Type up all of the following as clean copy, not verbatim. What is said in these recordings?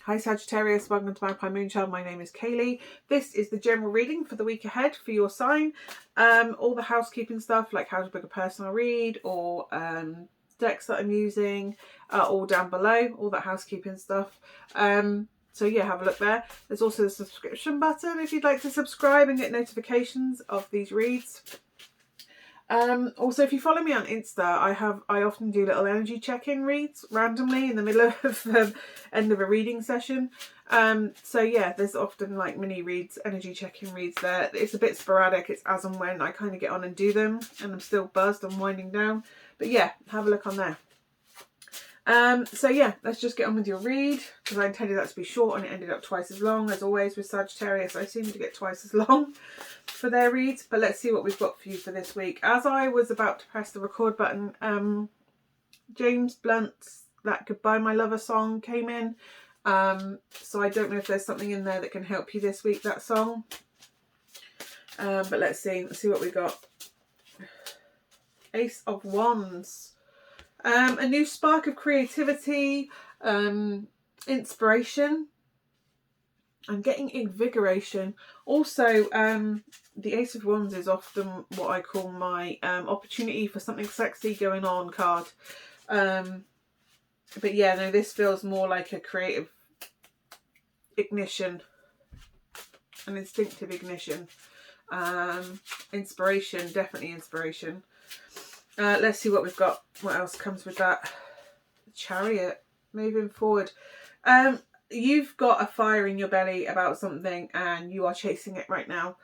Hi Sagittarius, welcome to Magpie Moonchild. My name is Kayleigh. This is the general reading for the week ahead for your sign. All the housekeeping stuff like how to book a personal read or decks that I'm using all down below, all that housekeeping stuff. So yeah, have a look there. There's also the subscription button if you'd like to subscribe and get notifications of these reads. Also, if you follow me on Insta, I often do little energy check-in reads randomly in the middle of the end of a reading session. So yeah, there's often like mini reads, energy check-in reads there. It's a bit sporadic. It's as and when I kind of get on and do them, and I'm still buzzed. I'm winding down, but yeah, have a look on there. So yeah, let's just get on with your read, because I intended that to be short and it ended up twice as long. As always with Sagittarius, I seem to get twice as long for their reads, but let's see what we've got for you for this week. As I was about to press the record button, James Blunt's That Goodbye My Lover song came in. So I don't know if there's something in there that can help you this week, that song. But let's see what we got. Ace of Wands. A new spark of creativity, inspiration. I'm getting invigoration. Also, the Ace of Wands is often what I call my opportunity for something sexy going on card. But yeah, no, this feels more like a creative ignition, an instinctive ignition. Inspiration, definitely inspiration. Let's see what we've got. What else comes with that? Chariot. Moving forward. You've got a fire in your belly about something and you are chasing it right now.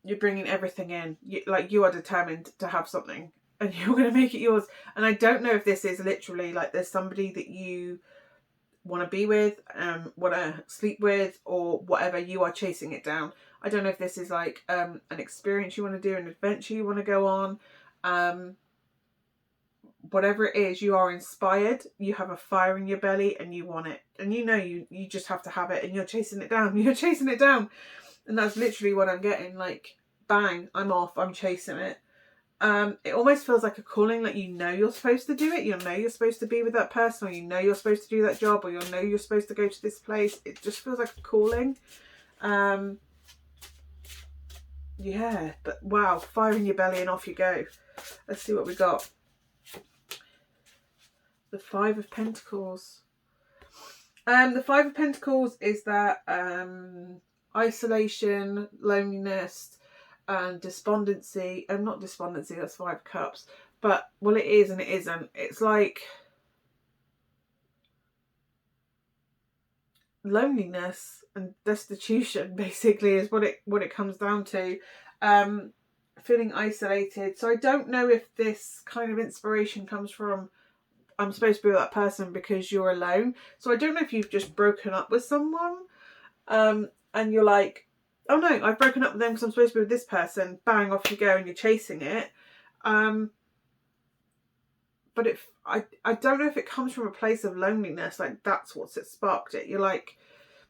You're bringing everything in. You are determined to have something and you're going to make it yours. And I don't know if this is literally like there's somebody that you want to be with, want to sleep with, or whatever. You are chasing it down. I don't know if this is like an experience you want to do, an adventure you want to go on. Whatever it is, you are inspired. You have a fire in your belly and you want it. And you know you just have to have it and you're chasing it down. You're chasing it down. And that's literally what I'm getting. Like, bang, I'm off. I'm chasing it. It almost feels like a calling, like you know you're supposed to do it. You know you're supposed to be with that person, or you know you're supposed to do that job, or you know you're supposed to go to this place. It just feels like a calling. Yeah, but wow, fire in your belly and off you go. Let's see what we got. The Five of Pentacles. The Five of Pentacles is that isolation, loneliness, and despondency. Not despondency, that's Five of Cups. But, well, it is and it isn't. It's like loneliness and destitution, basically, is what it comes down to. Feeling isolated. So I don't know if this kind of inspiration comes from I'm supposed to be with that person because you're alone. So I don't know if you've just broken up with someone and you're like, oh no, I've broken up with them because I'm supposed to be with this person. Bang, off you go and you're chasing it. But I don't know if it comes from a place of loneliness. Like that's what's sparked it. You're like,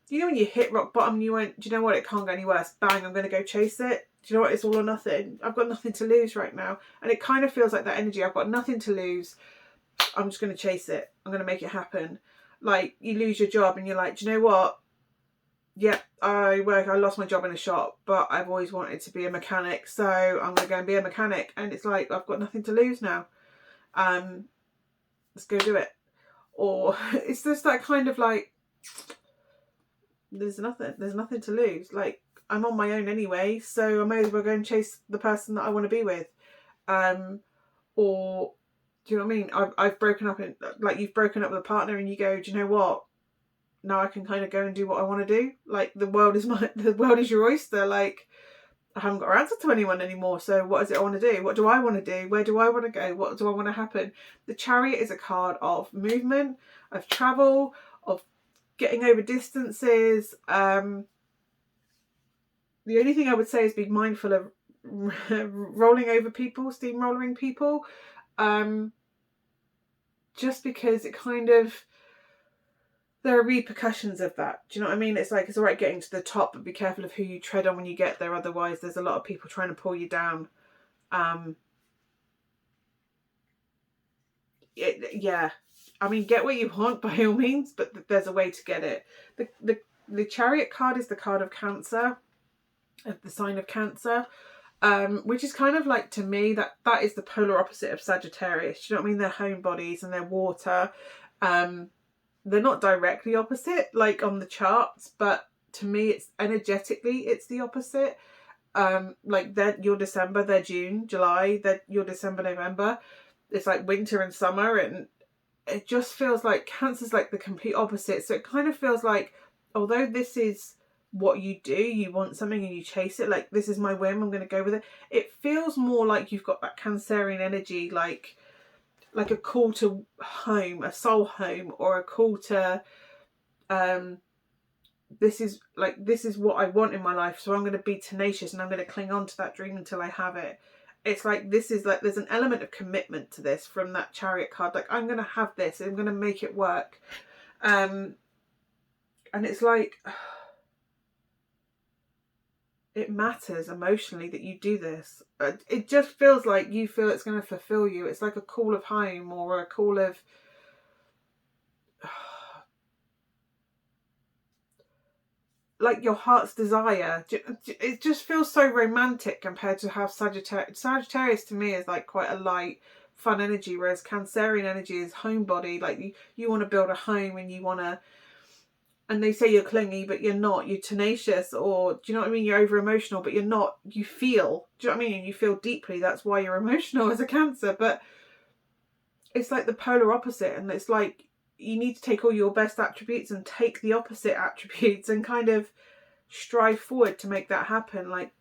you know when you hit rock bottom and you went, do you know what, it can't go any worse. Bang, I'm going to go chase it. Do you know what, it's all or nothing. I've got nothing to lose right now. And it kind of feels like that energy. I've got nothing to lose. I'm just going to chase it. I'm going to make it happen. Like you lose your job and you're like, do you know what? Yeah, I lost my job in a shop, but I've always wanted to be a mechanic. So I'm going to go and be a mechanic. And it's like, I've got nothing to lose now. Let's go do it. Or it's just that kind of like, there's nothing to lose. Like I'm on my own anyway, so I may as well go and chase the person that I want to be with. Or do you know what I mean? I've broken up like you've broken up with a partner and you go, do you know what? Now I can kind of go and do what I want to do. Like the world is your oyster. Like I haven't got to answer to anyone anymore. So what is it I want to do? What do I want to do? Where do I want to go? What do I want to happen? The Chariot is a card of movement, of travel, of getting over distances. The only thing I would say is be mindful of rolling over people, steamrolling people. Just because it kind of, there are repercussions of that. Do you know what I mean? It's like, it's all right getting to the top, but be careful of who you tread on when you get there. Otherwise, there's a lot of people trying to pull you down. Yeah. I mean, get what you want by all means, but there's a way to get it. The Chariot card is the card of Cancer, of the sign of Cancer, which is kind of like, to me, that is the polar opposite of Sagittarius. Do you know what I mean? They're home bodies and they're water. They're not directly opposite, like on the charts, but to me, it's energetically, it's the opposite. Like you're December, they're June, July, you're December, November. It's like winter and summer, and it just feels like Cancer's like the complete opposite. So it kind of feels like, although this is what you do, you want something and you chase it, like this is my whim, I'm going to go with it. It feels more like you've got that Cancerian energy, like a call to home, a soul home, or a call to this is what I want in my life, so I'm going to be tenacious and I'm going to cling on to that dream until I have it. It's like, this is like, there's an element of commitment to this from that Chariot card. Like, I'm going to have this, I'm going to make it work. And it's like, it matters emotionally that you do this. It just feels like you feel it's going to fulfill you. It's like a call of home, or a call of like your heart's desire. It just feels so romantic compared to how Sagittarius to me is like quite a light, fun energy, whereas Cancerian energy is homebody. Like you want to build a home, and you want to, and they say you're clingy, but you're not. You're tenacious, or do you know what I mean? You're over emotional, but you're not. You feel, do you know what I mean? And you feel deeply. That's why you're emotional as a Cancer. But it's like the polar opposite, and it's like you need to take all your best attributes and take the opposite attributes and kind of strive forward to make that happen. Like,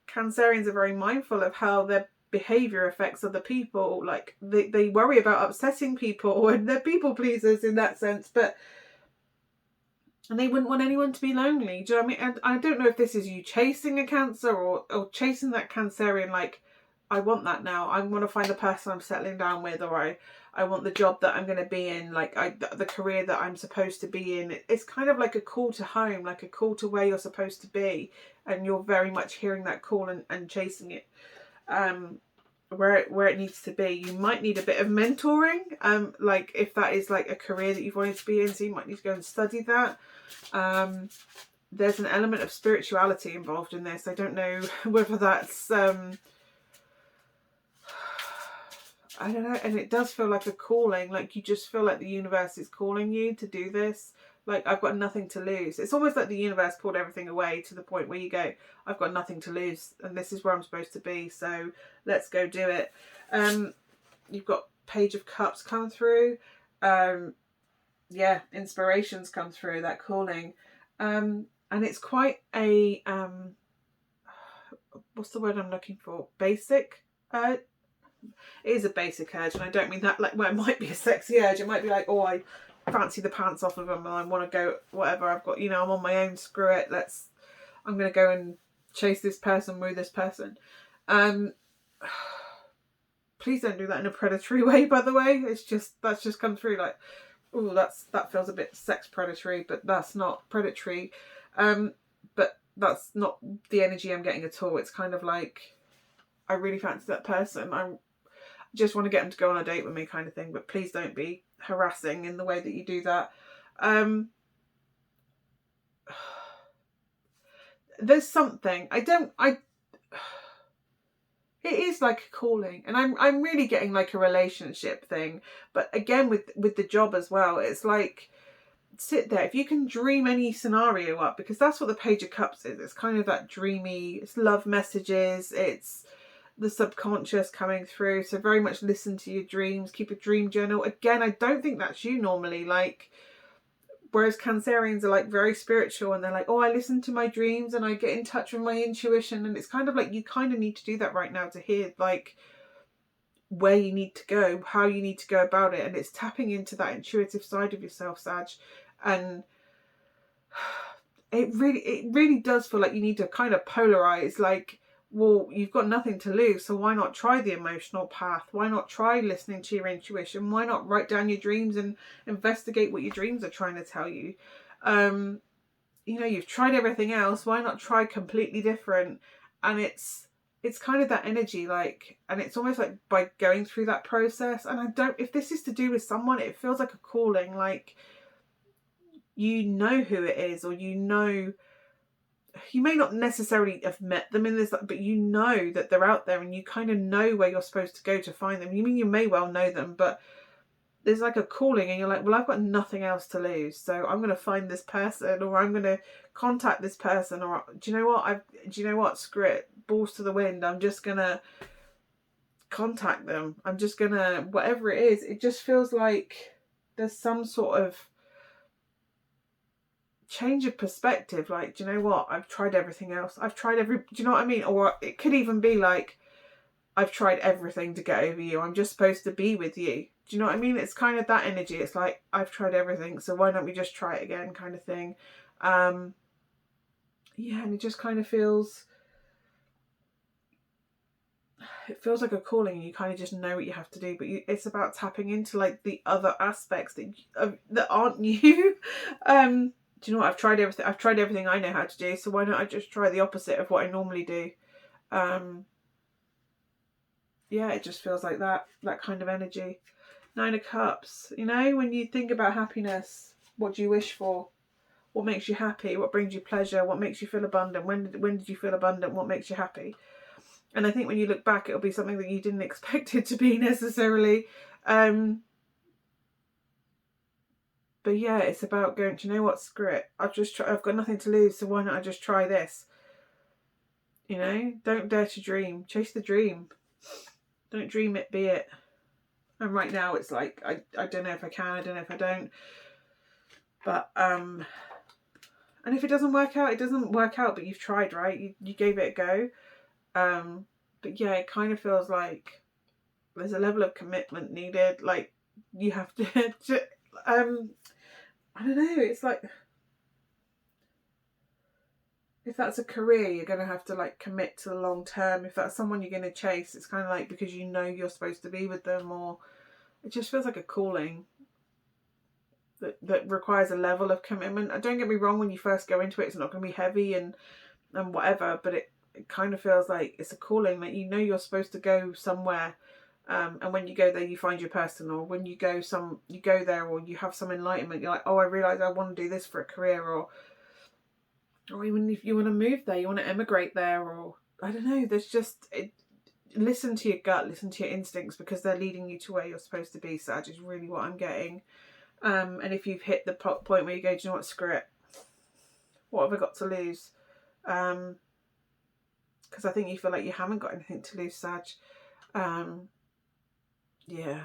Cancerians are very mindful of how their behaviour affects other people. Like, they worry about upsetting people, and they're people pleasers in that sense, and they wouldn't want anyone to be lonely. Do you know what I mean? And I don't know if this is you chasing a Cancer, or chasing that Cancerian, like, I want that now. I want to find the person I'm settling down with, or I want the job that I'm going to be in, like the career that I'm supposed to be in. It's kind of like a call to home, like a call to where you're supposed to be, and you're very much hearing that call and chasing it where it needs to be. You might need a bit of mentoring, like if that is like a career that you've wanted to be in, so you might need to go and study that. There's an element of spirituality involved in this. I don't know whether that's I don't know, and it does feel like a calling. Like, you just feel like the universe is calling you to do this. Like, I've got nothing to lose. It's almost like the universe pulled everything away to the point where you go, I've got nothing to lose, and this is where I'm supposed to be, so let's go do it. You've got Page of Cups come through. Yeah, inspirations come through, that calling. And it's quite a what's the word I'm looking for? Basic. It is a basic urge, and I don't mean that like, well, it might be a sexy urge. It might be like, oh, I fancy the pants off of them and I want to go, whatever, I've got, I'm on my own, screw it, I'm going to go and chase this person, woo this person. Please don't do that in a predatory way, by the way. That's just come through like, oh, that feels a bit sex predatory, but that's not predatory. But that's not the energy I'm getting at all. It's kind of like, I really fancy that person. I just want to get them to go on a date with me, kind of thing. But please don't be harassing in the way that you do that. There's something it is like a calling, and I'm really getting like a relationship thing. But again, with the job as well, it's like, sit there, if you can dream any scenario up, because that's what the Page of Cups is. It's kind of that dreamy, it's love messages, it's the subconscious coming through. So very much listen to your dreams, keep a dream journal. Again, I don't think that's you normally, like, whereas Cancerians are like very spiritual, and they're like, oh, I listen to my dreams and I get in touch with my intuition, and it's kind of like, you kind of need to do that right now to hear like where you need to go, how you need to go about it. And it's tapping into that intuitive side of yourself, Sag. And it really does feel like you need to kind of polarize, like, well, you've got nothing to lose, so why not try the emotional path? Why not try listening to your intuition? Why not write down your dreams and investigate what your dreams are trying to tell you? You've tried everything else. Why not try completely different? And it's it's kind of that energy, like, and it's almost like by going through that process, and I don't, if this is to do with someone, it feels like a calling, like you know who it is, or you know, you may not necessarily have met them in this, but you know that they're out there, and you kind of know where you're supposed to go to find them. You mean you may well know them, but there's like a calling, and you're like, well, I've got nothing else to lose, so I'm going to find this person, or I'm going to contact this person, or do you know what, screw it, balls to the wind, I'm just going to contact them. I'm just going to, whatever it is, it just feels like there's some sort of change of perspective. Like, do you know what, I've tried everything else. Do you know what I mean? Or it could even be like, I've tried everything to get over you. I'm just supposed to be with you. Do you know what I mean? It's kind of that energy. It's like, I've tried everything, so why don't we just try it again, kind of thing. Yeah, and it just kind of feels, it feels like a calling, and you kind of just know what you have to do. But it's about tapping into like the other aspects that aren't you. Do you know what? I've tried everything. I've tried everything I know how to do. So why don't I just try the opposite of what I normally do? Yeah, it just feels like that kind of energy. 9 of Cups. You know, when you think about happiness, what do you wish for? What makes you happy? What brings you pleasure? What makes you feel abundant? When did you feel abundant? What makes you happy? And I think when you look back, it'll be something that you didn't expect it to be necessarily. But yeah, it's about going, do you know what, screw it. I've got nothing to lose, so why not I just try this? You know, don't dare to dream. Chase the dream. Don't dream it, be it. And right now it's like, I don't know if I can, I don't know if I don't. But, and if it doesn't work out, it doesn't work out, but you've tried, right? You gave it a go. But yeah, it kind of feels like there's a level of commitment needed. Like, you have to, I don't know, it's like, if that's a career, you're going to have to like commit to the long term. If that's someone you're going to chase, it's kind of like because you know you're supposed to be with them, or it just feels like a calling that requires a level of commitment. And don't get me wrong, when you first go into it, it's not going to be heavy and whatever, but it kind of feels like it's a calling, that you know you're supposed to go somewhere, and when you go there you find your person, or when you go there, or you have some enlightenment, you're like, oh, I realise I want to do this for a career, or even if you want to move there, you want to emigrate there, or I don't know, there's just listen to your gut, listen to your instincts, because they're leading you to where you're supposed to be. Sag, is really what I'm getting. And if you've hit the point where you go, do you know what, screw it, what have I got to lose? Because I think you feel like you haven't got anything to lose, Sag. Yeah.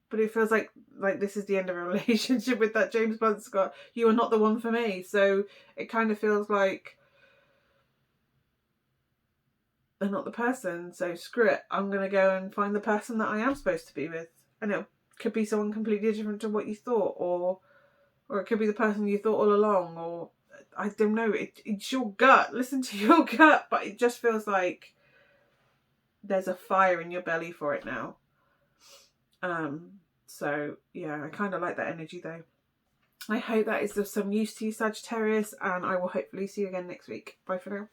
But it feels like this is the end of a relationship with that James Blunt Scott. You are not the one for me. So it kind of feels like they're not the person. So screw it. I'm going to go and find the person that I am supposed to be with. And it could be someone completely different to what you thought. Or it could be the person you thought all along. Or I don't know. It's your gut. Listen to your gut. But it just feels like there's a fire in your belly for it now. So yeah, I kind of like that energy though. I hope that is of some use to you, Sagittarius, and I will hopefully see you again next week. Bye for now.